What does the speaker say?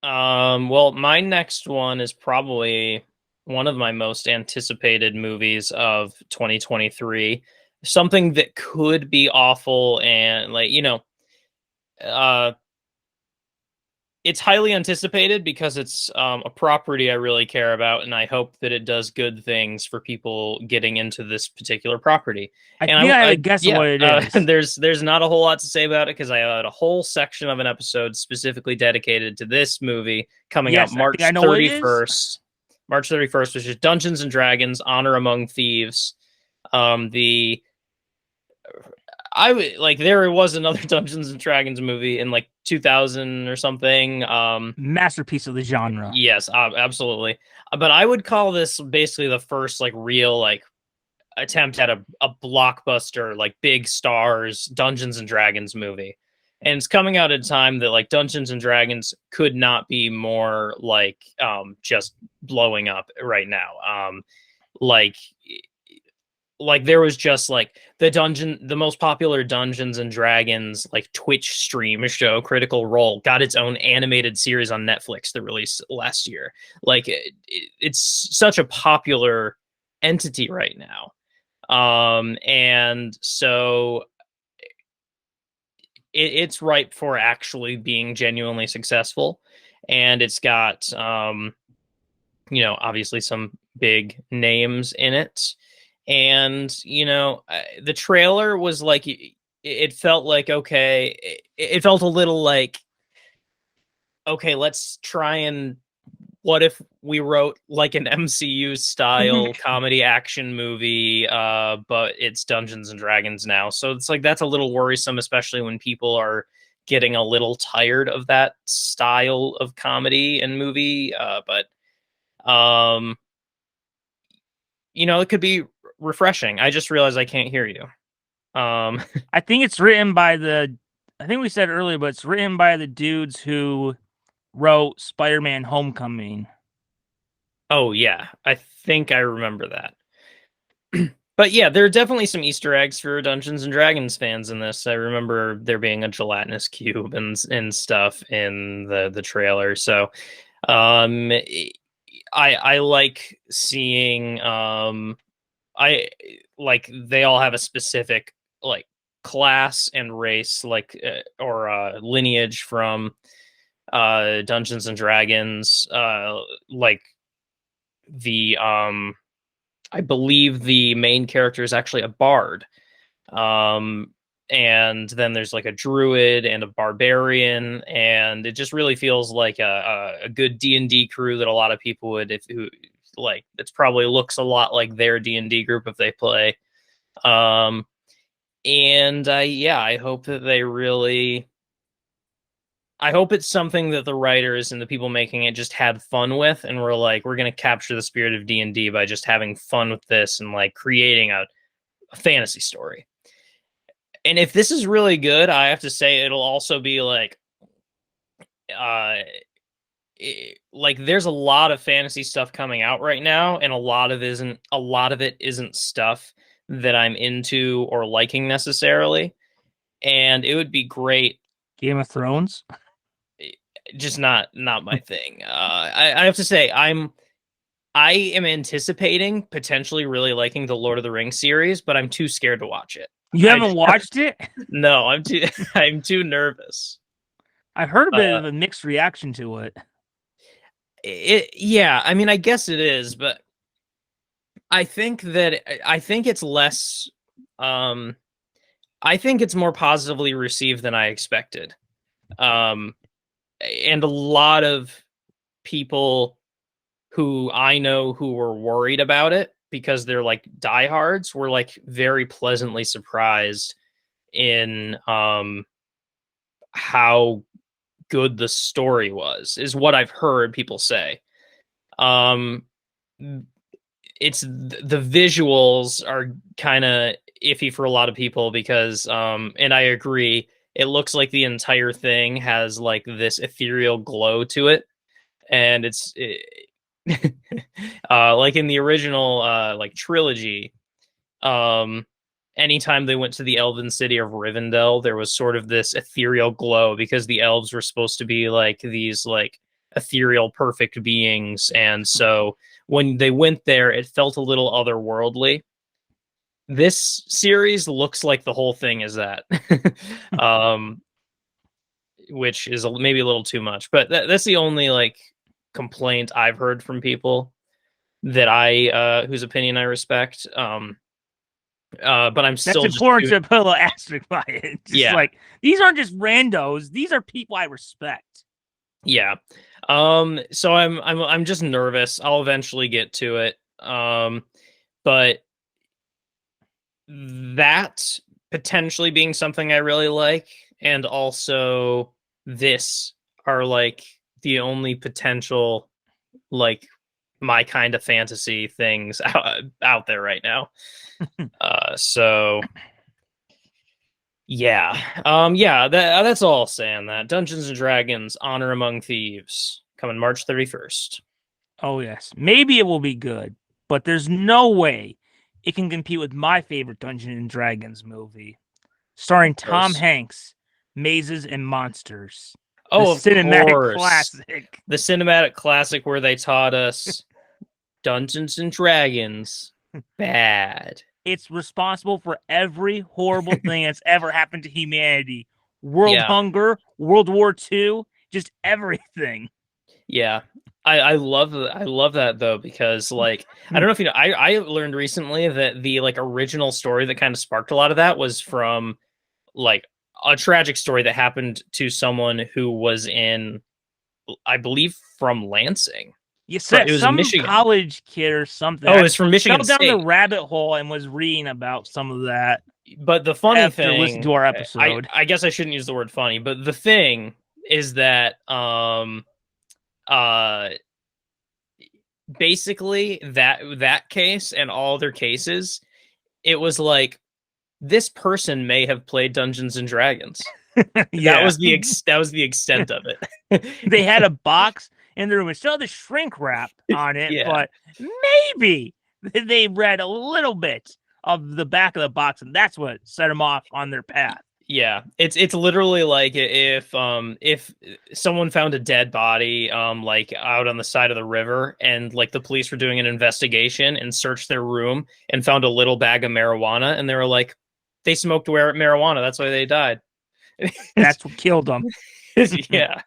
Well, my next one is probably one of my most anticipated movies of 2023. Something that could be awful and uh it's highly anticipated because it's a property I really care about, and I hope that it does good things for people getting into this particular property. I And think I have a I guess of yeah, what it is. there's not a whole lot to say about it because I had a whole section of an episode specifically dedicated to this movie coming out Yes, I think I March know what it is. 31st. March 31st, which is Dungeons and Dragons: Honor Among Thieves. The I would like there was another Dungeons and Dragons movie in like 2000 or something. Masterpiece of the genre. Yes, absolutely. But I would call this basically the first like real like attempt at a blockbuster like big stars Dungeons and Dragons movie. And it's coming out at a time that like Dungeons and Dragons could not be more like just blowing up right now. Like there was just like the most popular Dungeons and Dragons like Twitch stream show, Critical Role, got its own animated series on Netflix that released last year. Like it's such a popular entity right now. And so it's ripe for actually being genuinely successful. And it's got obviously some big names in it. And the trailer was like it felt like okay, it felt a little like okay, let's try and what if we wrote like an MCU style comedy action movie, but it's Dungeons and Dragons now. So it's like that's a little worrisome, especially when people are getting a little tired of that style of comedy and movie. But it could be refreshing. I just realized I can't hear you. Um, I think it's written by the. I think we said earlier, but it's written by the dudes who wrote Spider-Man: Homecoming. oh yeah, I think I remember that. But yeah, there are definitely some Easter eggs for Dungeons and Dragons fans in this. I remember there being a gelatinous cube and stuff in the trailer. So, um, I like seeing I like they all have a specific like class and race or lineage from Dungeons and Dragons, like the I believe the main character is actually a bard. Um, and then there's like a druid and a barbarian, and it just really feels like a good D&D crew that a lot of people would if who like it's probably looks a lot like their D&D group if they play. Um, and yeah, I hope that they really I hope it's something that the writers and the people making it just had fun with, and we're like, we're gonna capture the spirit of D&D by just having fun with this and like creating a fantasy story. And if this is really good, I have to say it'll also be uh, like there's a lot of fantasy stuff coming out right now, and a lot of it isn't stuff that I'm into or liking necessarily. And it would be great, Game of Thrones. just not my thing. I have to say I am anticipating potentially really liking the Lord of the Rings series, but I'm too scared to watch it. You I haven't watched it? no, I'm too I'm too nervous. I've heard a bit Uh, of a mixed reaction to it. yeah, I mean, I guess it is, but I think it's less. Um, I think it's more positively received than I expected. Um, and a lot of people who I know who were worried about it because they're like diehards were like very pleasantly surprised in how good the story was, is what I've heard people say. Um, it's the visuals are kind of iffy for a lot of people because and I agree, it looks like the entire thing has like this ethereal glow to it, and like in the original like trilogy, um anytime they went to the elven city of Rivendell, there was sort of this ethereal glow because the elves were supposed to be like these like ethereal, perfect beings. And so when they went there, it felt a little otherworldly. This series looks like the whole thing is that. um, which is maybe a little too much, but that's the only like complaint I've heard from people that I whose opinion I respect. But I'm That's still just important to put a little asterisk by it. Just yeah, like these aren't just randos; these are people I respect. yeah. So I'm just nervous. I'll eventually get to it. But that potentially being something I really like, and also this are like the only potential like my kind of fantasy things out there right now. So yeah, yeah, that's all I'll say on that. Dungeons and Dragons: Honor Among Thieves coming March 31st. Oh yes, maybe it will be good, but there's no way it can compete with my favorite Dungeons and Dragons movie, starring Of Tom course. Hanks, Mazes and Monsters, the Oh, of cinematic course. classic. The cinematic classic where they taught us Dungeons and Dragons bad. It's responsible for every horrible thing that's ever happened to humanity. World Yeah. hunger, World War II, just everything. Yeah. I love that though, because like I don't know if you know, I learned recently that the like original story that kind of sparked a lot of that was from like a tragic story that happened to someone who was in, I believe, from Lansing. You From, said it was in some Michigan. college kid or something. Oh, I it's from fell Michigan down the State. rabbit hole and was reading about some of that But the funny after listening thing, to our I episode. I guess I shouldn't use the word funny, but the thing is that uh basically that case and all other cases, it was like this person may have played Dungeons and Dragons. That Yeah. was that was the extent of They it. had a box in their room. It still had the shrink wrap on it, Yeah. but maybe they read a little bit of the back of the box, and that's what set them off on their path. Yeah, it's literally like if someone found a dead body like out on the side of the river, and like the police were doing an investigation and searched their room and found a little bag of marijuana, and they were like, they smoked marijuana, that's why they died. That's what killed them. Yeah.